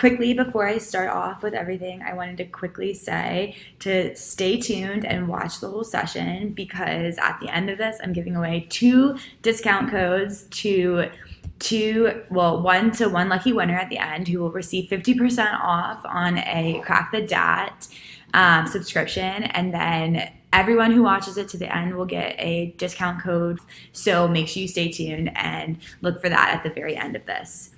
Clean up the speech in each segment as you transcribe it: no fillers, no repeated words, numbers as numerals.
Quickly, before I start off with everything, I wanted to quickly say to stay tuned and watch the whole session, because at the end of this, I'm giving away 2 discount codes one to one lucky winner at the end who will receive 50% off on a Crack the DAT subscription, and then everyone who watches it to the end will get a discount code. So make sure you stay tuned and look for that at the very end of this.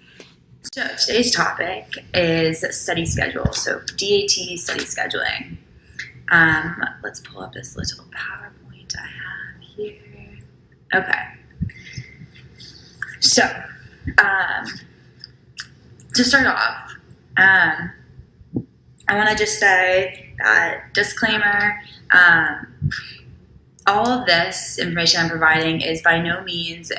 So today's topic is study schedule, so DAT study scheduling. Let's pull up this little PowerPoint I have here. Okay. So, to start off, I want to just say that disclaimer, all of this information I'm providing is by no means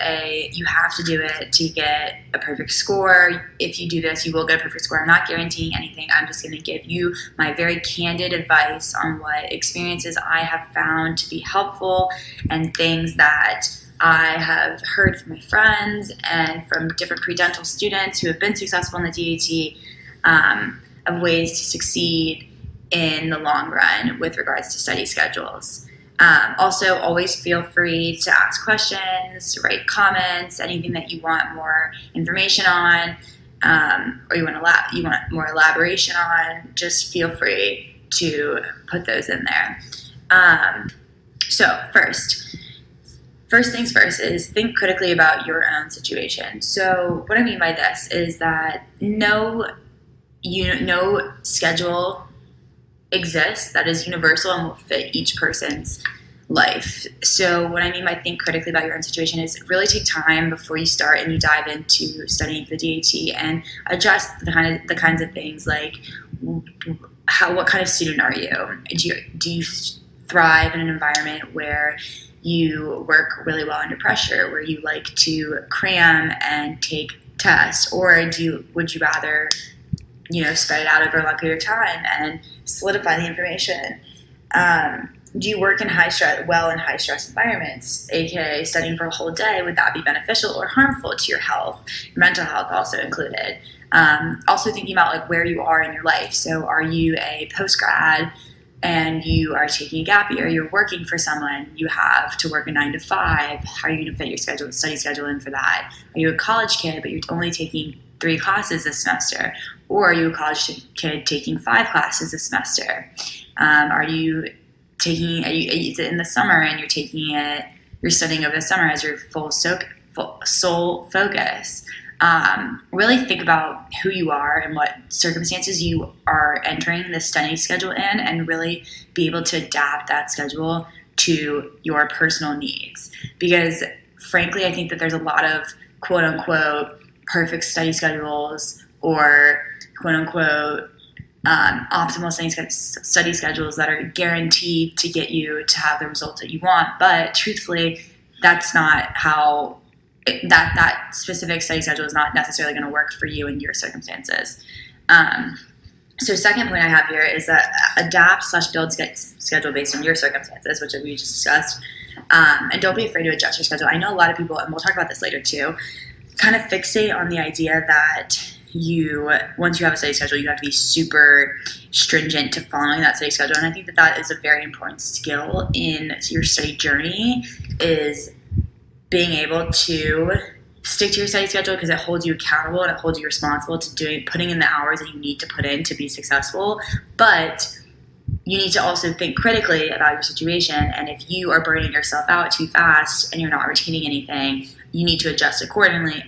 you have to do it to get a perfect score. If you do this, you will get a perfect score. I'm not guaranteeing anything. I'm just going to give you my very candid advice on what experiences I have found to be helpful and things that I have heard from my friends and from different pre-dental students who have been successful in the DAT, of ways to succeed in the long run with regards to study schedules. Also, always feel free to ask questions, write comments, anything that you want more information on, or you want more elaboration on. Just feel free to put those in there. So first things first is think critically about your own situation. So what I mean by this is that no schedule exists that is universal and will fit each person's life. So what I mean by think critically about your own situation is really take time before you start and you dive into studying for the DAT and adjust the kinds of things like what kind of student are you? Do you thrive in an environment where you work really well under pressure, where you like to cram and take tests, or would you rather spread it out over a long period of time and solidify the information? Do you work in high stress environments, aka studying for a whole day? Would that be beneficial or harmful to your health, your mental health also included? Also thinking about where you are in your life. So are you a post-grad and you are taking a gap year, you're working for someone, you have to work a 9 to 5. How are you going to fit your study schedule in for that? Are you a college kid but you're only taking 3 classes this semester? Or are you a college kid taking 5 classes this semester? Is it in the summer and you're studying over the summer as your full sole focus? Really think about who you are and what circumstances you are entering the study schedule in, and really be able to adapt that schedule to your personal needs. Because frankly, I think that there's a lot of quote unquote perfect study schedules or quote unquote optimal study schedules that are guaranteed to get you to have the results that you want. But truthfully, that's not how that specific study schedule is not necessarily going to work for you in your circumstances. So second point I have here is that adapt/build schedule based on your circumstances, which we just discussed. And don't be afraid to adjust your schedule. I know a lot of people, and we'll talk about this later too, kind of fixate on the idea that once you have a study schedule, you have to be super stringent to following that study schedule. And I think that is a very important skill in your study journey, is being able to stick to your study schedule, because it holds you accountable and it holds you responsible to putting in the hours that you need to put in to be successful. But you need to also think critically about your situation, and if you are burning yourself out too fast and you're not retaining anything, you need to adjust accordingly.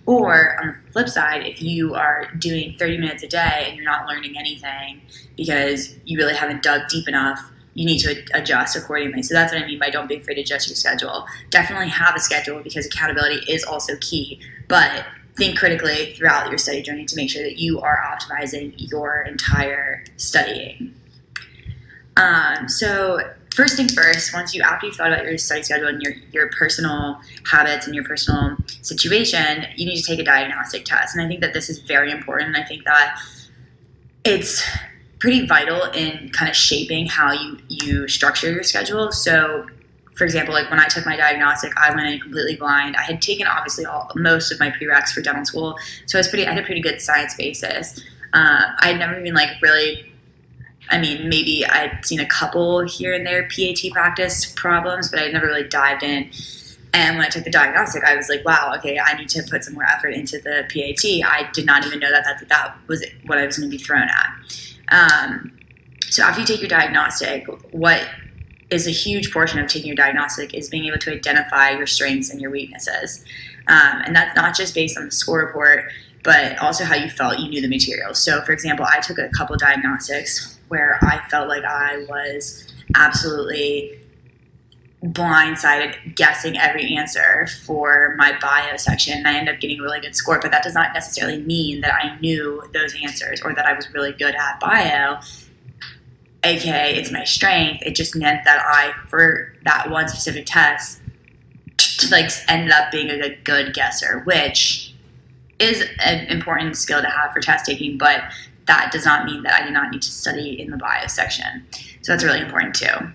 Or on the flip side, if you are doing 30 minutes a day and you're not learning anything because you really haven't dug deep enough, you need to adjust accordingly. So that's what I mean by don't be afraid to adjust your schedule. Definitely have a schedule, because accountability is also key, but think critically throughout your study journey to make sure that you are optimizing your entire studying. So first thing first, after you've thought about your study schedule and your personal habits and your personal situation, you need to take a diagnostic test. And I think that this is very important. I think that it's pretty vital in kind of shaping how you structure your schedule. So for example, like when I took my diagnostic, I went in completely blind. I had taken obviously most of my prereqs for dental school, so I had a pretty good science basis. I'd never even maybe I'd seen a couple here and there PAT practice problems, but I'd never really dived in. And when I took the diagnostic, I was like, wow, okay, I need to put some more effort into the PAT. I did not even know that was what I was going to be thrown at. So after you take your diagnostic, what is a huge portion of taking your diagnostic is being able to identify your strengths and your weaknesses. And that's not just based on the score report, but also how you felt you knew the material. So for example, I took a couple diagnostics where I felt like I was absolutely blindsided guessing every answer for my bio section, and I ended up getting a really good score, but that does not necessarily mean that I knew those answers or that I was really good at bio, aka it's my strength. It just meant that for that one specific test, ended up being a good guesser, which is an important skill to have for test taking, but that does not mean that I did not need to study in the bio section. So that's really important too.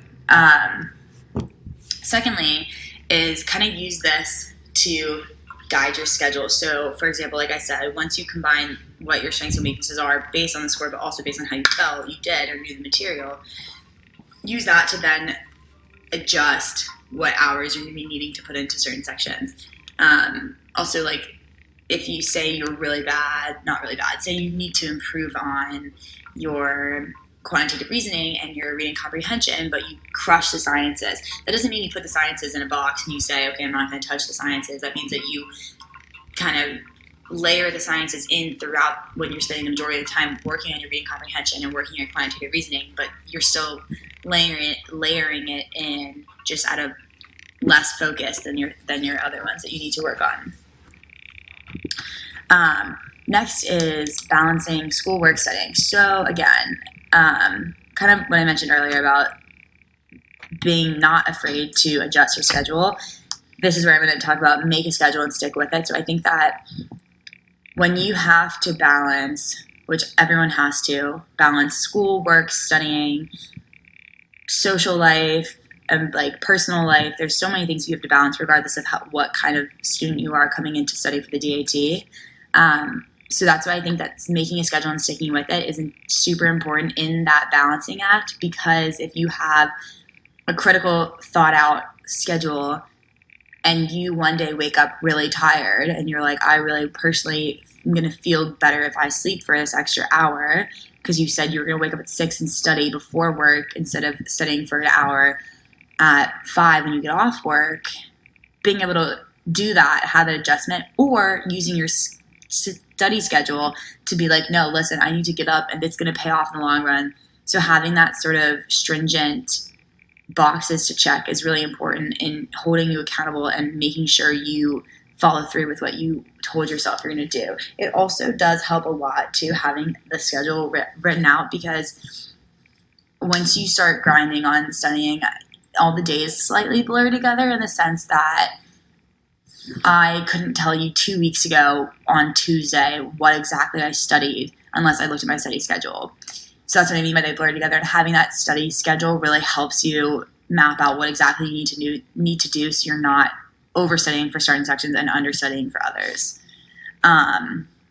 Secondly, is kind of use this to guide your schedule. So, for example, like I said, once you combine what your strengths and weaknesses are based on the score, but also based on how you felt you did or knew the material, use that to then adjust what hours you're going to be needing to put into certain sections. Also, like, if you say you're really bad, not really bad, say you need to improve on your quantitative reasoning and your reading comprehension, but you crush the sciences. That doesn't mean you put the sciences in a box and you say, okay, I'm not going to touch the sciences. That means that you kind of layer the sciences in throughout when you're spending the majority of the time working on your reading comprehension and working on your quantitative reasoning, but you're still layering it in just at a less focus than your other ones that you need to work on. Next is balancing schoolwork studying. So again, kind of what I mentioned earlier about being not afraid to adjust your schedule. This is where I'm going to talk about make a schedule and stick with it. So I think that when you have to balance, which everyone has to, balance school, work, studying, social life, and like personal life, there's so many things you have to balance regardless of what kind of student you are coming in to study for the DAT. So that's why I think that making a schedule and sticking with it is super important in that balancing act, because if you have a critical, thought out schedule and you one day wake up really tired and you're like, I really personally am going to feel better if I sleep for this extra hour, because you said you were going to wake up at 6 and study before work instead of studying for an hour at 5 when you get off work, being able to do that, have an adjustment, or using your study schedule to be like, no, listen, I need to get up and it's going to pay off in the long run. So having that sort of stringent boxes to check is really important in holding you accountable and making sure you follow through with what you told yourself you're going to do. It also does help a lot to having the schedule written out, because once you start grinding on studying, all the days slightly blur together in the sense that I couldn't tell you 2 weeks ago on Tuesday what exactly I studied unless I looked at my study schedule. So that's what I mean by they blur together. And having that study schedule really helps you map out what exactly you need to do so you're not overstudying for certain sections and understudying for others.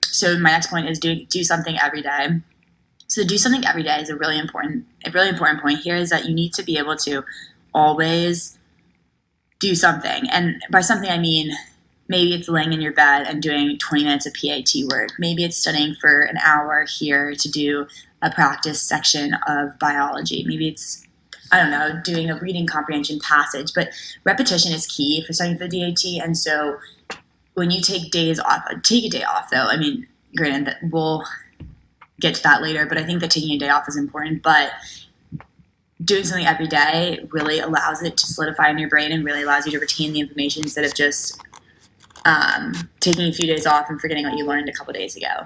So my next point is do something every day. So do something every day is a really important point here, is that you need to be able to always do something. And by something, I mean, maybe it's laying in your bed and doing 20 minutes of PAT work. Maybe it's studying for an hour here to do a practice section of biology. Maybe it's, I don't know, doing a reading comprehension passage. But repetition is key for studying for the DAT. And so when you take days off, take a day off though. I mean, granted, we'll get to that later, but I think that taking a day off is important. But doing something every day really allows it to solidify in your brain and really allows you to retain the information instead of just taking a few days off and forgetting what you learned a couple days ago.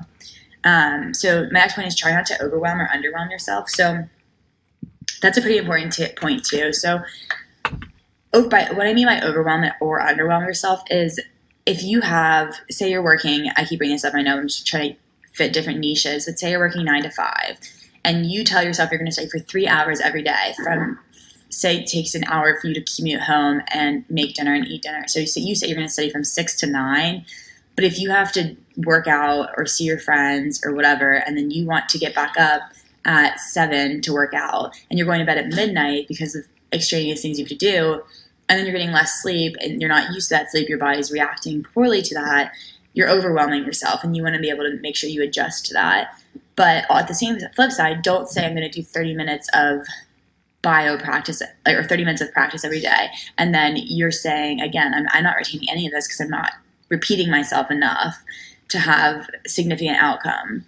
So my next point is try not to overwhelm or underwhelm yourself. So that's a pretty important point too. So what I mean by overwhelm or underwhelm yourself is if you have, say you're working, I keep bringing this up, I know I'm just trying to fit different niches, but say you're working 9 to 5. And you tell yourself you're going to study for 3 hours every day from say it takes an hour for you to commute home and make dinner and eat dinner. So you say you're going to study from 6 to 9, but if you have to work out or see your friends or whatever, and then you want to get back up at 7 to work out, and you're going to bed at midnight because of extraneous things you have to do, and then you're getting less sleep and you're not used to that sleep, your body's reacting poorly to that, you're overwhelming yourself, and you want to be able to make sure you adjust to that. But at the same flip side, don't say I'm going to do 30 minutes of bio practice or 30 minutes of practice every day, and then you're saying, again, I'm not retaining any of this because I'm not repeating myself enough to have significant outcome.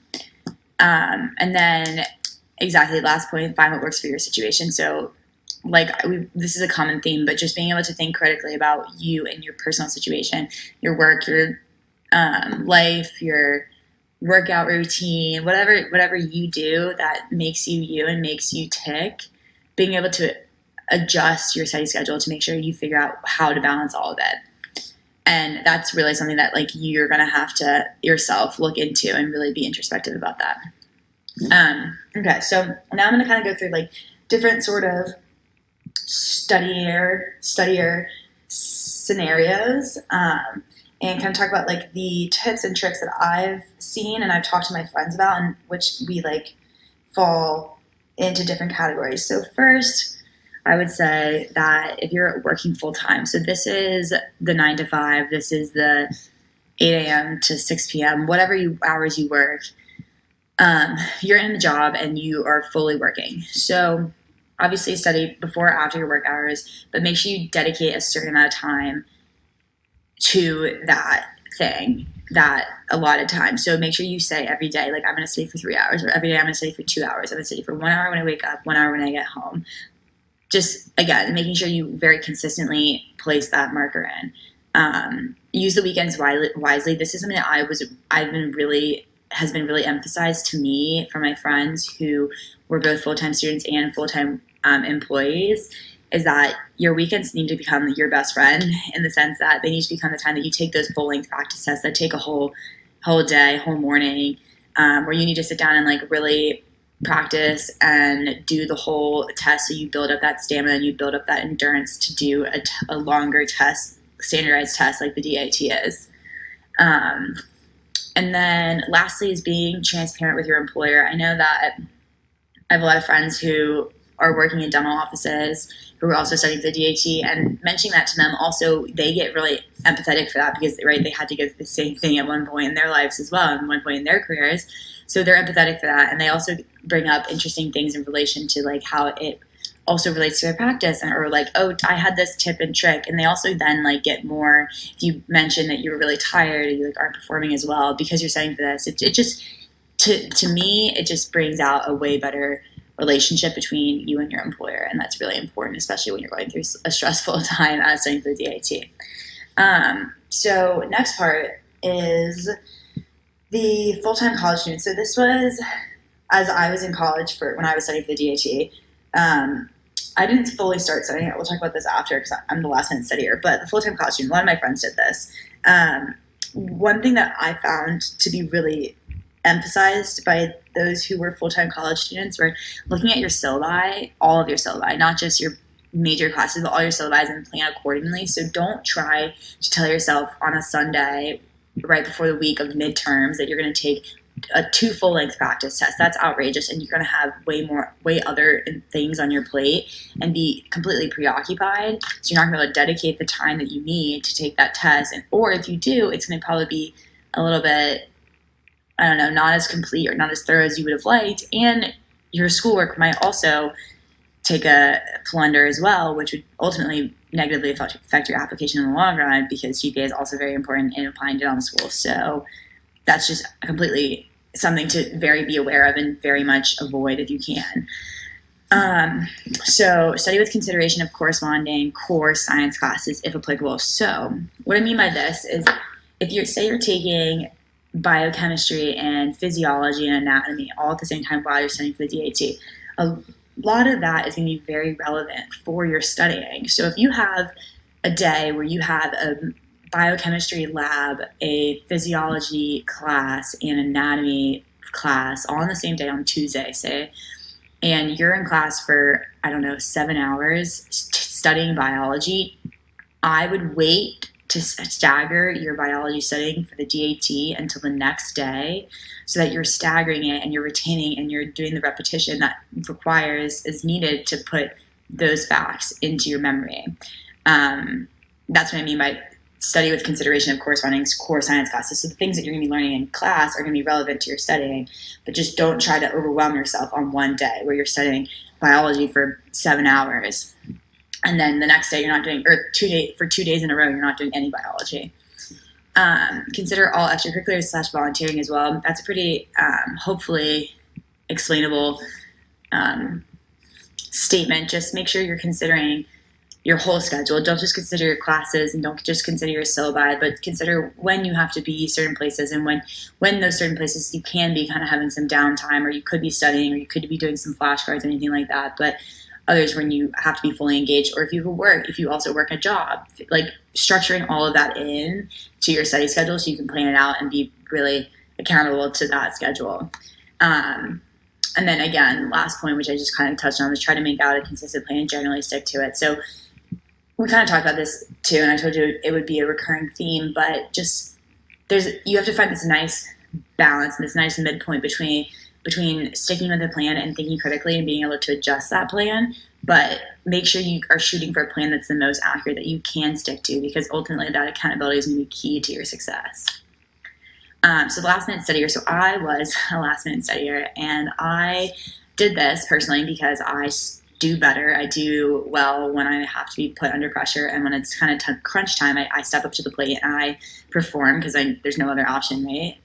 And then exactly, last point, find what works for your situation. So this is a common theme, but just being able to think critically about you and your personal situation, your work, your life, your workout routine, whatever you do that makes you you and makes you tick, being able to adjust your study schedule to make sure you figure out how to balance all of it. And that's really something that you're going to have to yourself look into and really be introspective about that. Okay, so now I'm going to kind of go through different sort of studier scenarios, and kind of talk about the tips and tricks that I've seen and I've talked to my friends about, and which we fall into different categories. So first, I would say that if you're working full time, so this is the 9 to 5, this is the 8 a.m. to 6 p.m., whatever hours you work, you're in the job and you are fully working. So obviously study before or after your work hours, but make sure you dedicate a certain amount of time to that thing, that allotted time. So make sure you say every day, I'm going to study for 3 hours, or every day I'm going to study for 2 hours. I'm going to study for 1 hour when I wake up, 1 hour when I get home. Just, again, making sure you very consistently place that marker in. Use the weekends wisely. This is something that has been really emphasized to me from my friends who were both full-time students and full-time employees, is that your weekends need to become your best friend, in the sense that they need to become the time that you take those full-length practice tests that take a whole day, whole morning, where you need to sit down and really practice and do the whole test, so you build up that stamina and you build up that endurance to do a longer test, standardized test like the DAT is. And then lastly is being transparent with your employer. I know that I have a lot of friends who are working in dental offices who are also studying for the DAT, and mentioning that to them, also they get really empathetic for that, because they had to go through the same thing at one point in their lives as well, and one point in their careers. So they're empathetic for that, and they also bring up interesting things in relation to how it also relates to their practice, or oh, I had this tip and trick, and they also then get more. If you mention that you were really tired, or you aren't performing as well because you're studying for this, it just to me it just brings out a way better relationship between you and your employer, and that's really important, especially when you're going through a stressful time as studying for the DAT. So next part is the full-time college student. So this was as I was in college when I was studying for the DAT. I didn't fully start studying it. We'll talk about this after, because I'm the last minute studier. But the full-time college student, a lot of my friends did this. One thing that I found to be really emphasized by those who were full-time college students were looking at your syllabi, all of your syllabi, not just your major classes, but all your syllabi, and plan accordingly. So don't try to tell yourself on a Sunday right before the week of midterms that you're going to take 2 full-length practice tests. That's outrageous, and you're going to have way other things on your plate and be completely preoccupied. So you're not going to be able to dedicate the time that you need to take that test. Or if you do, it's going to probably be a little bit, not as complete or not as thorough as you would have liked. And your schoolwork might also take a plunder as well, which would ultimately negatively affect your application in the long run, because GPA is also very important in applying to dental school. So that's just completely something to be aware of and very much avoid if you can. So study with consideration of corresponding core science classes if applicable. So what I mean by this is, if you're taking biochemistry and physiology and anatomy all at the same time while you're studying for the DAT, a lot of that is going to be very relevant for your studying. So if you have a day where you have a biochemistry lab, a physiology class, and anatomy class all on the same day on Tuesday, say, and you're in class for, I don't know, 7 hours studying biology, I would wait to stagger your biology studying for the DAT until the next day, so that you're staggering it and you're retaining and you're doing the repetition that is needed to put those facts into your memory. That's what I mean by study with consideration of corresponding core science classes. So the things that you're going to be learning in class are going to be relevant to your studying, but just don't try to overwhelm yourself on one day where you're studying biology for 7 hours. And then the next day you're not doing, or 2 days in a row, you're not doing any biology. Consider all extracurriculars / volunteering as well. That's a pretty, hopefully explainable statement. Just make sure you're considering your whole schedule. Don't just consider your classes and don't just consider your syllabi, but consider when you have to be certain places and when those certain places you can be kind of having some downtime, or you could be studying, or you could be doing some flashcards or anything like that. But others when you have to be fully engaged, or if you also work a job, like structuring all of that in to your study schedule so you can plan it out and be really accountable to that schedule. And then again, last point, which I just kind of touched on, was try to make out a consistent plan and generally stick to it. So we kind of talked about this too, and I told you it would be a recurring theme, but just you have to find this nice balance and this nice midpoint between sticking with the plan and thinking critically and being able to adjust that plan, but make sure you are shooting for a plan that's the most accurate that you can stick to, because ultimately that accountability is going to be key to your success. So the last minute studier. So I was a last minute studier, and I did this personally because I do better. I do well when I have to be put under pressure, and when it's kind of crunch time, I step up to the plate and I perform because there's no other option, right?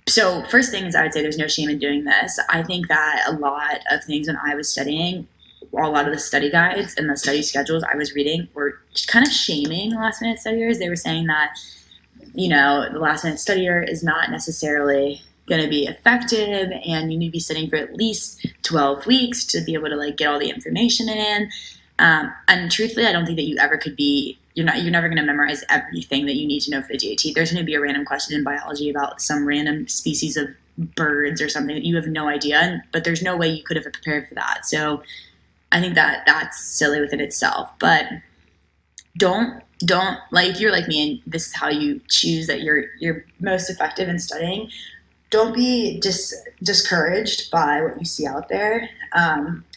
So first thing is, I would say there's no shame in doing this. I think that a lot of things when I was studying, a lot of the study guides and the study schedules I was reading were kind of shaming last minute studiers. They were saying that, the last minute studier is not necessarily going to be effective, and you need to be studying for at least 12 weeks to be able to get all the information in. And truthfully, I don't think that you ever could be. You're never going to memorize everything that you need to know for the DAT. There's going to be a random question in biology about some random species of birds or something that you have no idea, but there's no way you could have prepared for that. So I think that that's silly within itself. But don't if you're like me and this is how you choose that you're most effective in studying, don't be discouraged by what you see out there.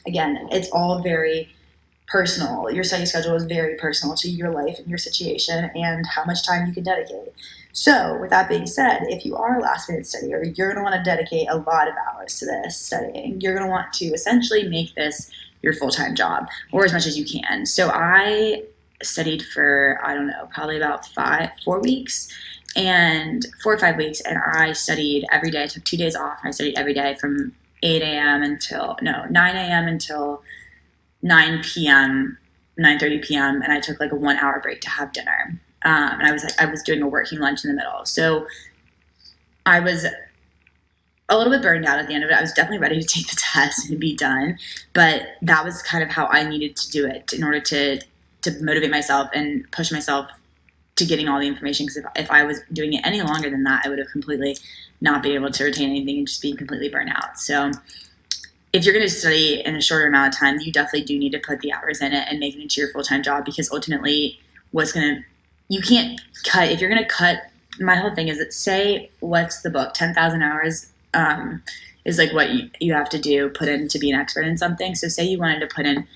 Again, it's all very personal. Your study schedule is very personal to your life and your situation and how much time you can dedicate. So with that being said, if you are a last minute studier, you're going to want to dedicate a lot of hours to this studying. You're going to want to essentially make this your full-time job, or as much as you can. So I studied for, I don't know, probably about 4 weeks and 4 or 5 weeks. And I studied every day. I took 2 days off. I studied every day from 9 a.m. until 9 p.m., 9:30 p.m. And I took a 1 hour break to have dinner. And I was doing a working lunch in the middle. So I was a little bit burned out at the end of it. I was definitely ready to take the test and be done. But that was kind of how I needed to do it in order to motivate myself and push myself to getting all the information. Because if I was doing it any longer than that, I would have completely not been able to retain anything and just be completely burnt out. So if you're going to study in a shorter amount of time, you definitely do need to put the hours in it and make it into your full-time job, because ultimately you can't cut. If you're going to cut, my whole thing is that, say, what's the book? 10,000 hours is what you have to put in to be an expert in something. So say you wanted to put in,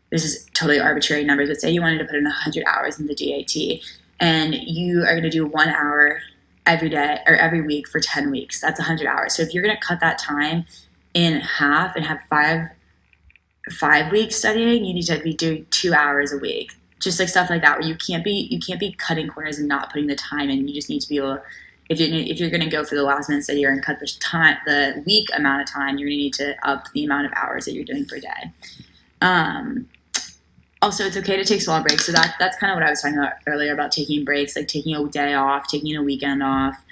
this is totally arbitrary numbers, but say you wanted to put in 100 hours in the DAT, and you are going to do 1 hour every day or every week for 10 weeks. That's 100 hours. So if you're going to cut that time in half and have five weeks studying, you need to be doing 2 hours a week. Just stuff like that, where you can't be cutting corners and not putting the time in. You just need to be able, if you're going to go for the last minute study and cut the week amount of time, you're going to need to up the amount of hours that you're doing per day. Also, it's okay to take small breaks. So that's kind of what I was talking about earlier about taking breaks, like taking a day off, taking a weekend off,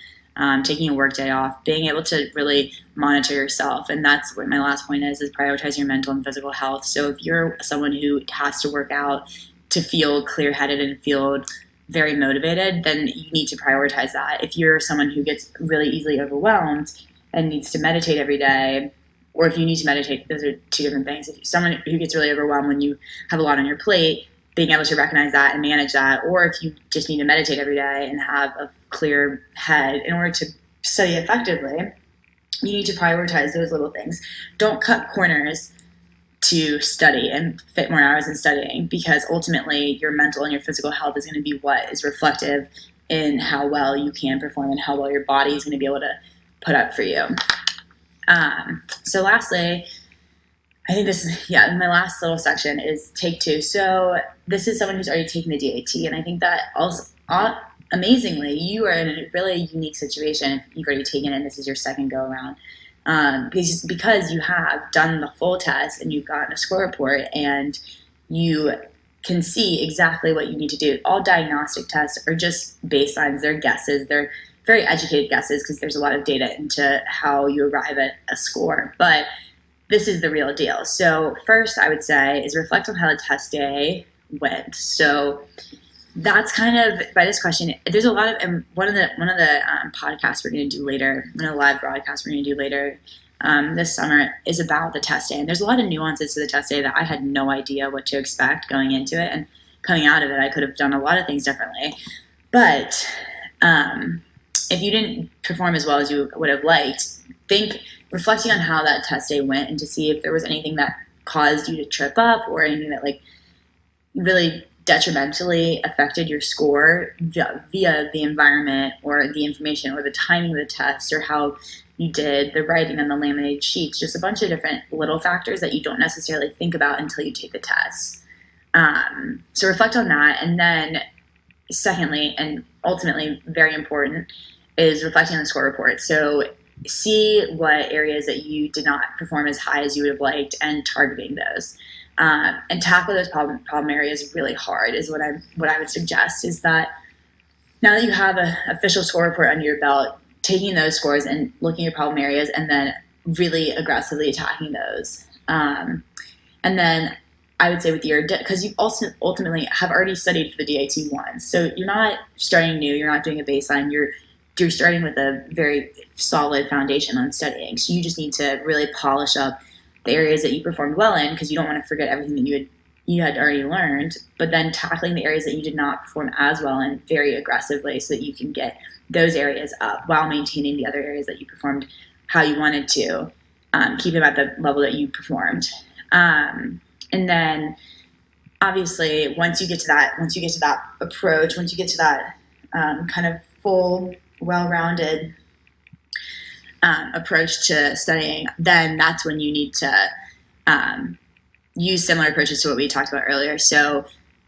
taking a work day off, being able to really monitor yourself. And that's what my last point is prioritize your mental and physical health. So if you're someone who has to work out to feel clear-headed and feel very motivated, then you need to prioritize that. If you're someone who gets really easily overwhelmed and needs to meditate every day, or if you need to meditate, those are two different things. If someone who gets really overwhelmed when you have a lot on your plate, being able to recognize that and manage that, or if you just need to meditate every day and have a clear head in order to study effectively, you need to prioritize those little things. Don't cut corners to study and fit more hours in studying, because ultimately your mental and your physical health is going to be what is reflective in how well you can perform and how well your body is going to be able to put up for you. So lastly, I think this is, my last little section is take two. So this is someone who's already taken the DAT, and I think that also, amazingly, you are in a really unique situation if you've already taken it and this is your second go around. Because you have done the full test and you've gotten a score report and you can see exactly what you need to do. All diagnostic tests are just baselines. They're guesses. They're very educated guesses because there's a lot of data into how you arrive at a score. But this is the real deal. So first, I would say, is reflect on how the test day went. So that's kind of, by this question, there's a lot of, and one of the podcasts we're going to do later, one of the live broadcasts we're going to do later this summer is about the test day. And there's a lot of nuances to the test day that I had no idea what to expect going into it. And coming out of it, I could have done a lot of things differently. But if you didn't perform as well as you would have liked, reflecting on how that test day went and to see if there was anything that caused you to trip up or anything that like really detrimentally affected your score via the environment or the information or the timing of the test or how you did the writing on the laminated sheets, just a bunch of different little factors that you don't necessarily think about until you take the test. So reflect on that. And then secondly, and ultimately very important, is reflecting on the score report. So see what areas that you did not perform as high as you would have liked and targeting those. And tackle those problem areas really hard is what I would suggest, is that now that you have an official score report under your belt, taking those scores and looking at problem areas and then really aggressively attacking those. And then I would say with your, because you also ultimately have already studied for the DAT once. So you're not starting new, you're not doing a baseline, you're starting with a very solid foundation on studying. So you just need to really polish up the areas that you performed well in, because you don't want to forget everything that you had already learned, but then tackling the areas that you did not perform as well in very aggressively so that you can get those areas up while maintaining the other areas that you performed how you wanted to, keep them at the level that you performed. And then obviously once you get to that approach, once you get to that kind of full, well-rounded approach to studying, then that's when you need to use similar approaches to what we talked about earlier. So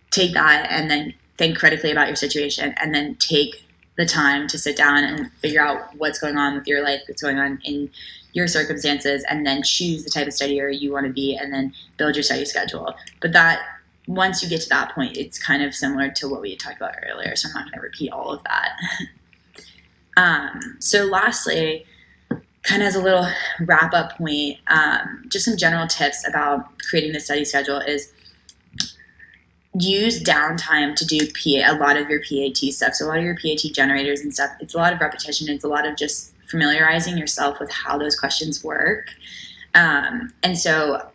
take that and then think critically about your situation, and then take the time to sit down and figure out what's going on with your life, what's going on in your circumstances, and then choose the type of studier you want to be, and then build your study schedule. But that, once you get to that point, it's kind of similar to what we had talked about earlier, so I'm not going to repeat all of that. So lastly, kind of as a little wrap-up point, just some general tips about creating the study schedule is use downtime to do a lot of your PAT stuff. So a lot of your PAT generators and stuff, it's a lot of repetition. It's a lot of just familiarizing yourself with how those questions work. And so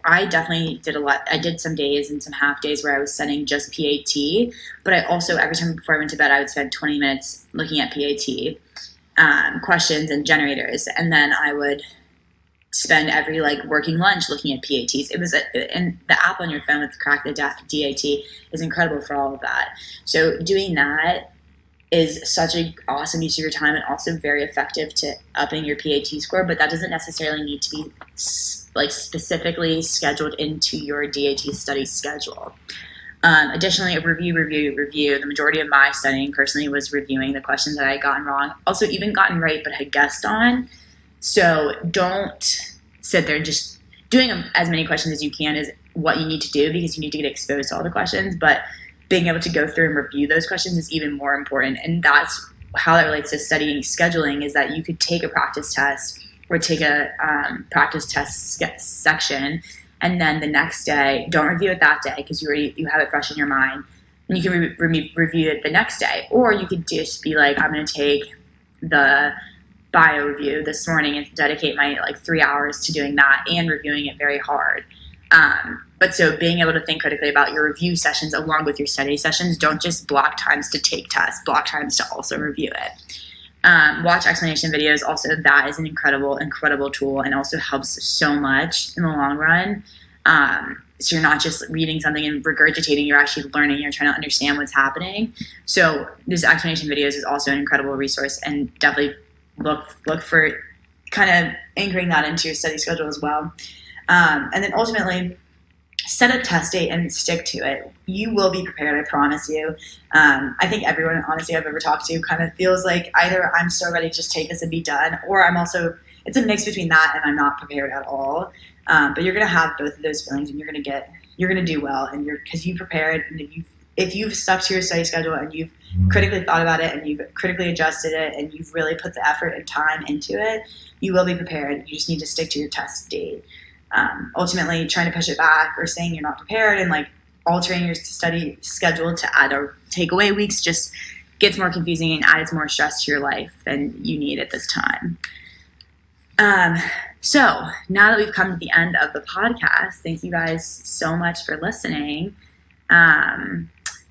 I definitely did a lot. I did some days and some half days where I was studying just PAT, but I also, every time before I went to bed, I would spend 20 minutes looking at PAT questions and generators, and then I would spend every working lunch looking at PATs. It was and the app on your phone with Crack the DAT is incredible for all of that. So doing that is such an awesome use of your time and also very effective to upping your PAT score, but that doesn't necessarily need to be specifically scheduled into your DAT study schedule. Additionally, review. The majority of my studying personally was reviewing the questions that I had gotten wrong, also even gotten right but had guessed on. So don't sit there just doing as many questions as you can is what you need to do, because you need to get exposed to all the questions, but being able to go through and review those questions is even more important. And that's how that relates to studying scheduling, is that you could take a practice test or take a practice test section, and then the next day, don't review it that day because you have it fresh in your mind, and you can review it the next day. Or you could just be like, I'm going to take the bio review this morning and dedicate my 3 hours to doing that and reviewing it very hard. But so being able to think critically about your review sessions along with your study sessions, don't just block times to take tests, block times to also review it. Watch explanation videos. Also, that is an incredible tool and also helps so much in the long run. So you're not just reading something and regurgitating, you're actually learning, you're trying to understand what's happening. So this explanation videos is also an incredible resource, and definitely look for kind of anchoring that into your study schedule as well. And then ultimately, set a test date and stick to it. You will be prepared, I promise you. I think everyone, honestly, I've ever talked to kind of feels like either I'm so ready to just take this and be done, or it's a mix between that and I'm not prepared at all. But you're going to have both of those feelings, and you're going to do well, and because you prepared, and if you've stuck to your study schedule and you've critically thought about it and you've critically adjusted it and you've really put the effort and time into it, you will be prepared. You just need to stick to your test date. Ultimately, trying to push it back or saying you're not prepared and altering your study schedule to add or take away weeks just gets more confusing and adds more stress to your life than you need at this time. So now that we've come to the end of the podcast, thank you guys so much for listening.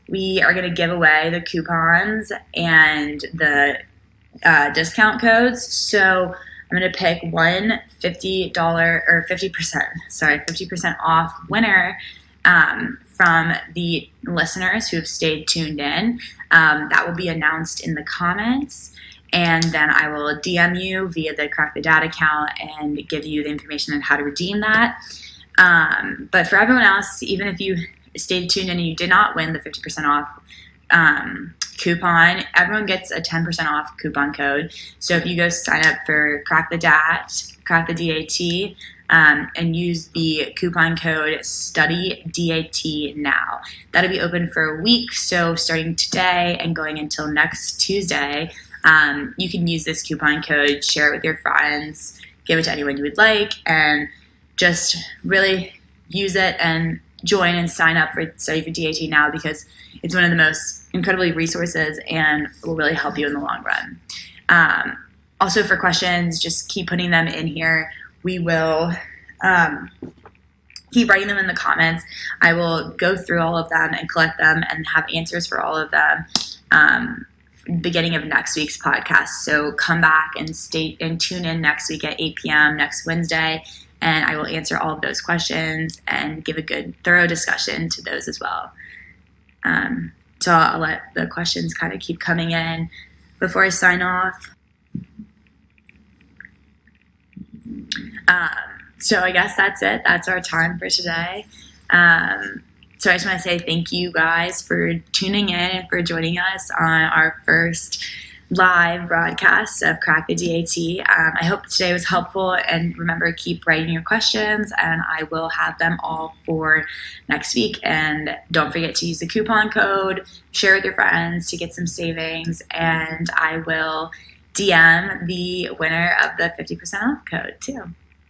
We are going to give away the coupons and the discount codes. So I'm going to pick one $50 or 50% off winner from the listeners who have stayed tuned in. That will be announced in the comments. And then I will DM you via the Crack the DAT account and give you the information on how to redeem that. But for everyone else, even if you stayed tuned in and you did not win the 50% off coupon, everyone gets a 10% off coupon code. So if you go sign up for Crack the DAT, and use the coupon code STUDYDAT now. That'll be open for a week. So starting today and going until next Tuesday, you can use this coupon code, share it with your friends, give it to anyone you would like, and just really use it and join and sign up for Study for DAT now, because it's one of the most incredibly resources and will really help you in the long run. Also for questions, just keep putting them in here. We will keep writing them in the comments. I will go through all of them and collect them and have answers for all of them beginning of next week's podcast. So come back and tune in next week at 8 p.m. next Wednesday, and I will answer all of those questions and give a good, thorough discussion to those as well. So I'll let the questions kind of keep coming in before I sign off. So I guess that's it. That's our time for today. So I just want to say thank you guys for tuning in and for joining us on our first live broadcast of Crack the DAT. I hope today was helpful, and remember, keep writing your questions and I will have them all for next week. And don't forget to use the coupon code, share with your friends to get some savings, and I will DM the winner of the 50% off code too.